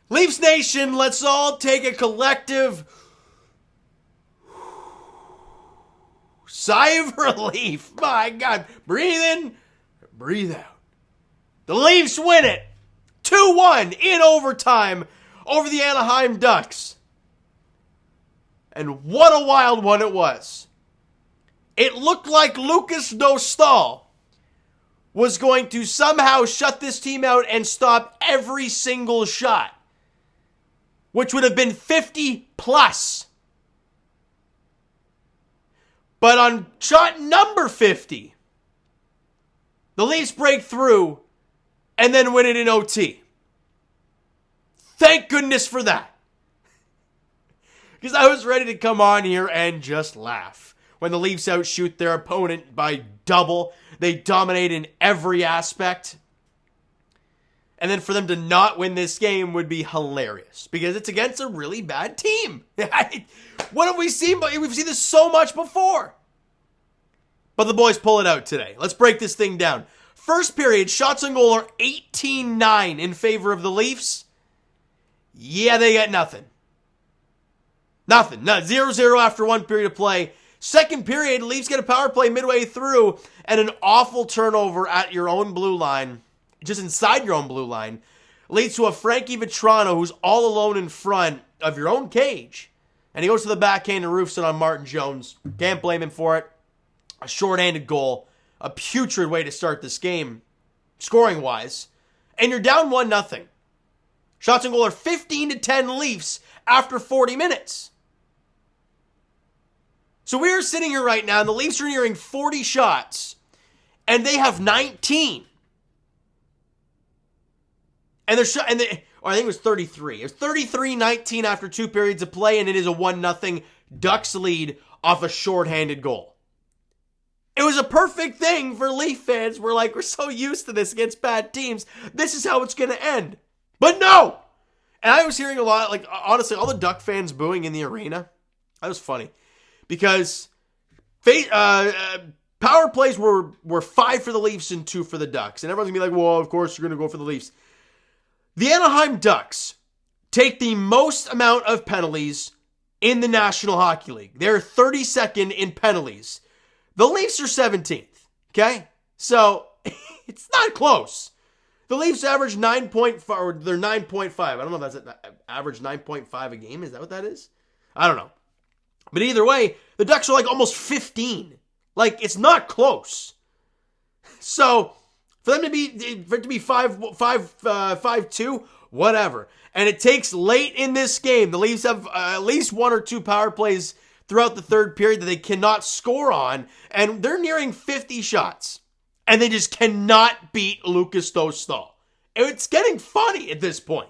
Leafs Nation, let's all take a collective sigh of relief. My God. Breathe in, breathe out. The Leafs win it 2-1 in overtime over the Anaheim Ducks. And what a wild one it was. It looked like Lucas Dostal was going to somehow shut this team out and stop every single shot, which would have been 50 plus. But on shot number 50, the Leafs break through and then win it in OT. Thank goodness for that. Because I was ready to come on here and just laugh. When the Leafs outshoot their opponent by double, they dominate in every aspect. And then for them to not win this game would be hilarious. Because it's against a really bad team. What have we seen? We've seen this so much before. But the boys pull it out today. Let's break this thing down. First period, shots on goal are 18-9 in favor of the Leafs. Yeah, they got nothing. Nothing. 0-0 after one period of play. Second period, Leafs get a power play midway through and an awful turnover at your own blue line, just inside your own blue line, leads to a Frankie Vetrano who's all alone in front of your own cage. And he goes to the backhand and roofs it on Martin Jones. Can't blame him for it. A shorthanded goal. A putrid way to start this game, scoring-wise. And you're down 1-0. Shots on goal are 15-10 Leafs after 40 minutes. So we're sitting here right now, and the Leafs are nearing 40 shots, and they have 19. And or I think it was 33. It was 33-19 after two periods of play, and it is a 1-0 Ducks lead off a shorthanded goal. It was a perfect thing for Leaf fans. We're so used to this against bad teams. This is how it's going to end. But no! And I was hearing a lot, honestly, all the Duck fans booing in the arena. That was funny. Because power plays were 5 for the Leafs and 2 for the Ducks. And everyone's going to be like, well, of course you're going to go for the Leafs. The Anaheim Ducks take the most amount of penalties in the National Hockey League. They're 32nd in penalties. The Leafs are 17th, okay? So, it's not close. The Leafs average 9.5, or they're 9.5. I don't know if that's an average 9.5 a game. Is that what that is? I don't know. But either way, the Ducks are almost 15. It's not close. So, for it to be 5-2, whatever. And it takes late in this game. The Leafs have at least 1 or 2 power plays throughout the third period that they cannot score on. And they're nearing 50 shots. And they just cannot beat Lucas Dostal. It's getting funny at this point.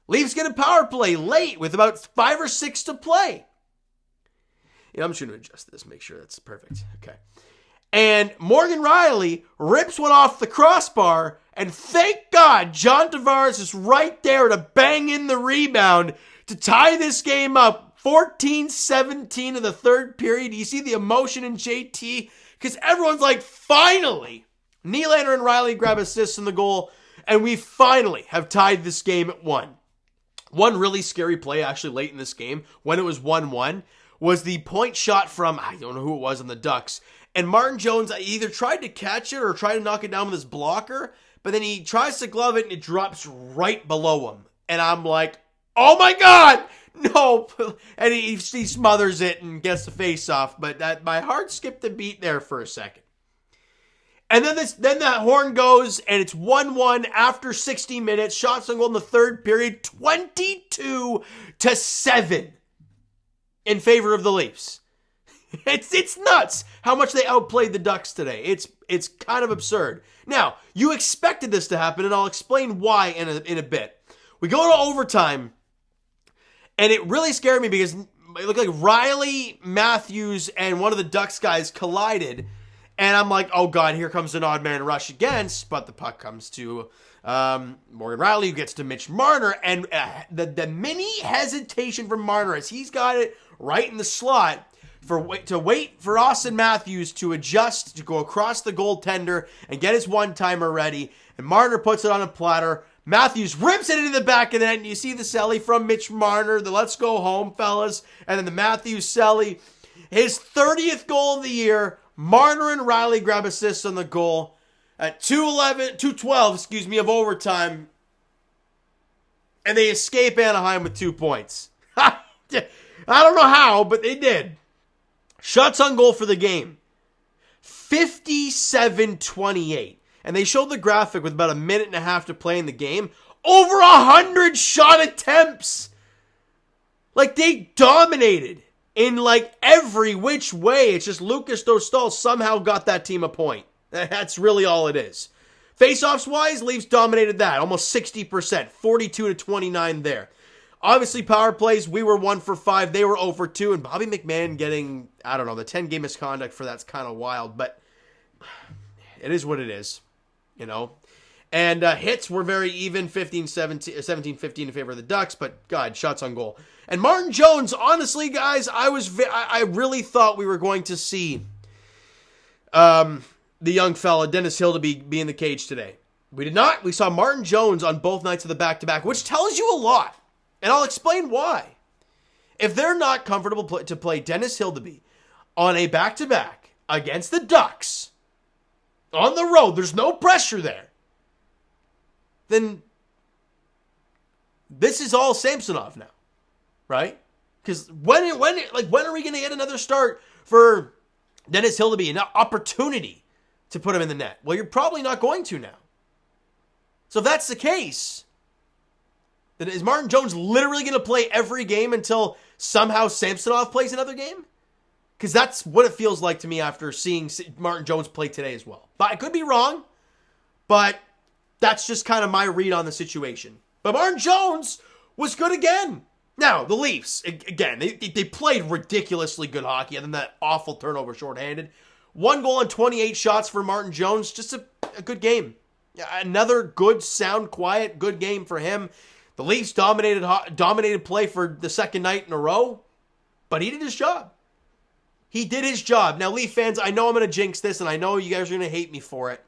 Leafs get a power play late with about 5 or 6 to play. I'm just going to adjust this, make sure that's perfect. Okay. And Morgan Rielly rips one off the crossbar, and thank God John Tavares is right there to bang in the rebound to tie this game up. 14-17 of the third period. You see the emotion in JT because everyone's like, finally. Nylander and Rielly grab assists in the goal, and we finally have tied this game at 1. One really scary play actually late in this game when it was 1-1 was the point shot from, I don't know who it was on the Ducks, and Martin Jones either tried to catch it or tried to knock it down with his blocker, but then he tries to glove it and it drops right below him. And I'm like, oh my God, no. And he smothers it and gets the face off, but my heart skipped a beat there for a second. And then that horn goes, and it's 1-1 after 60 minutes. Shots on goal in the third period, 22-7 in favor of the Leafs. It's nuts how much they outplayed the Ducks today. It's kind of absurd. Now, you expected this to happen, and I'll explain why in a bit. We go to overtime, and it really scared me because it looked like Rielly, Matthews, and one of the Ducks guys collided. And I'm like, oh God, here comes an odd man rush against. But the puck comes to Morgan Rielly, who gets to Mitch Marner. And the mini hesitation from Marner as he's got it right in the slot to wait for Austin Matthews to adjust, to go across the goaltender and get his one-timer ready. and Marner puts it on a platter. Matthews rips it into the back of the net, and you see the celly from Mitch Marner, the let's go home, fellas, and then the Matthews celly. His 30th goal of the year. Marner and Riley grab assists on the goal at 2:12 of overtime, and they escape Anaheim with 2 points. I don't know how, but they did. Shots on goal for the game, 57-28. And they showed the graphic with about a minute and a half to play in the game. Over 100 shot attempts. Like, they dominated in, like, every which way. It's just Lucas Dostal somehow got that team a point. That's really all it is. Face-offs-wise, Leafs dominated that. Almost 60%. 42-29 there. Obviously, power plays, we were 1 for 5. They were 0 for 2. And Bobby McMahon getting, I don't know, the 10-game misconduct for that's kind of wild. But it is what it is. You know, and hits were very even, 17-15 in favor of the Ducks, but God, shots on goal. And Martin Jones, honestly, guys, I really thought we were going to see the young fella, Dennis Hildeby, be in the cage today. We did not. We saw Martin Jones on both nights of the back-to-back, which tells you a lot, and I'll explain why. If they're not comfortable to play Dennis Hildeby on a back-to-back against the Ducks, on the road, there's no pressure there, then this is all Samsonov now, right? Because when are we going to get another start for Dennis Hildeby, an opportunity to put him in the net? Well, you're probably not going to now. So if that's the case, then is Martin Jones literally going to play every game until somehow Samsonov plays another game? Because that's what it feels like to me after seeing Martin Jones play today as well. But I could be wrong, but that's just kind of my read on the situation. But Martin Jones was good again. Now, the Leafs, again, they played ridiculously good hockey, other than that awful turnover shorthanded. 1 goal on 28 shots for Martin Jones. Just a good game. Another good, sound, quiet, good game for him. The Leafs dominated play for the second night in a row, but he did his job. He did his job. Now, Leaf fans, I know I'm going to jinx this, and I know you guys are going to hate me for it.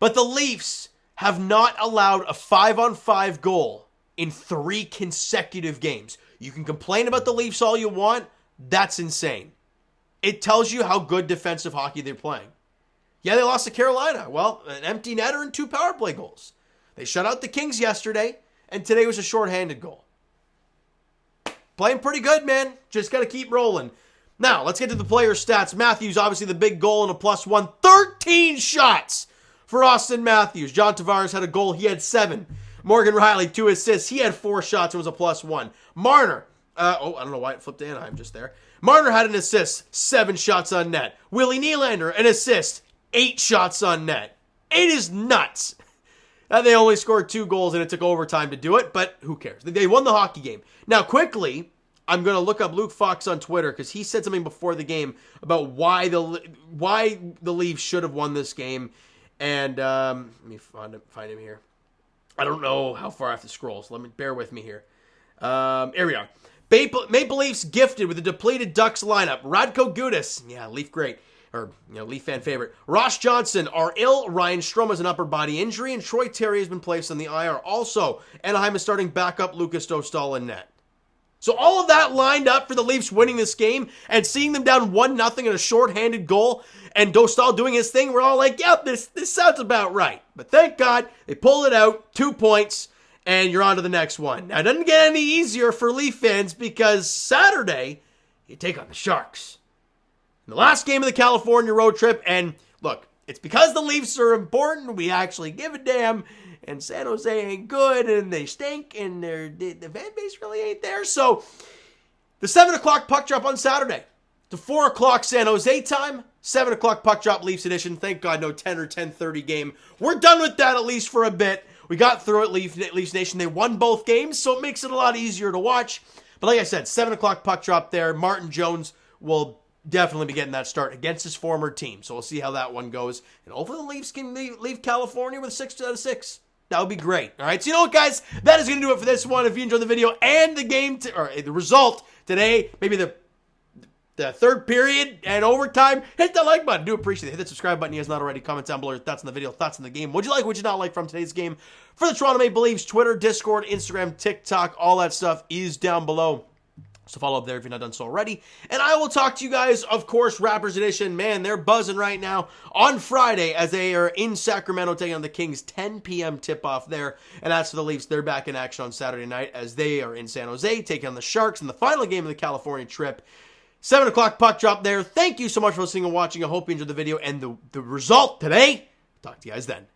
But the Leafs have not allowed a 5-on-5 goal in 3 consecutive games. You can complain about the Leafs all you want. That's insane. It tells you how good defensive hockey they're playing. Yeah, they lost to Carolina. Well, an empty netter and 2 power play goals. They shut out the Kings yesterday, and today was a shorthanded goal. Playing pretty good, man. Just got to keep rolling. Now, let's get to the player stats. Matthews, obviously the big goal and a +1. 13 shots for Austin Matthews. John Tavares had a goal. He had 7. Morgan Riley, 2 assists. He had 4 shots and was a +1. Marner, I don't know why it flipped to Anaheim just there. Marner had an assist, 7 shots on net. Willie Nylander, an assist, 8 shots on net. It is nuts. They only scored 2 goals and it took overtime to do it, but who cares? They won the hockey game. Now, quickly, I'm going to look up Luke Fox on Twitter because he said something before the game about why the Leafs should have won this game. And let me find him here. I don't know how far I have to scroll, so bear with me here. Here we are. Maple Leafs gifted with a depleted Ducks lineup. Radko Gudas, yeah, Leaf great. Or, Leaf fan favorite. Ross Johnson are ill. Ryan Strome has an upper body injury. And Troy Terry has been placed on the IR. Also, Anaheim is starting backup Lucas Dostal in net. So all of that lined up for the Leafs winning this game and seeing them down 1-0 in a shorthanded goal and Dostal doing his thing, we're all like, yep, this sounds about right. But thank God they pulled it out, 2 points, and you're on to the next one. Now, it doesn't get any easier for Leaf fans because Saturday, you take on the Sharks. The last game of the California road trip, and look, it's because the Leafs are important, we actually give a damn, and San Jose ain't good, and they stink, and the fan base really ain't there. So, the 7 o'clock puck drop on Saturday. To 4 o'clock San Jose time, 7 o'clock puck drop Leafs edition. Thank God no 10 or 10:30 game. We're done with that at least for a bit. We got through it, Leafs Nation. They won both games, so it makes it a lot easier to watch. But like I said, 7 o'clock puck drop there. Martin Jones will definitely be getting that start against his former team. So we'll see how that one goes. And hopefully the Leafs can leave California with 6 out of 6. That would be great. All right, so you know what, guys? That is going to do it for this one. If you enjoyed the video and the game, or the result today, maybe the the third period and overtime. Hit that like button. Do appreciate it. Hit that subscribe button. You guys not already. Comment down below your thoughts on the video, thoughts on the game. What'd you like, what'd you not like from today's game? For the Toronto Maple Leafs, Twitter, Discord, Instagram, TikTok, all that stuff is down below. So follow up there if you're not done so already. And I will talk to you guys, of course, Raptors Edition. Man, they're buzzing right now on Friday as they are in Sacramento taking on the Kings. 10 p.m. tip-off there. And as for the Leafs, they're back in action on Saturday night as they are in San Jose taking on the Sharks in the final game of the California trip. 7 o'clock puck drop there. Thank you so much for listening and watching. I hope you enjoyed the video and the result today. Talk to you guys then.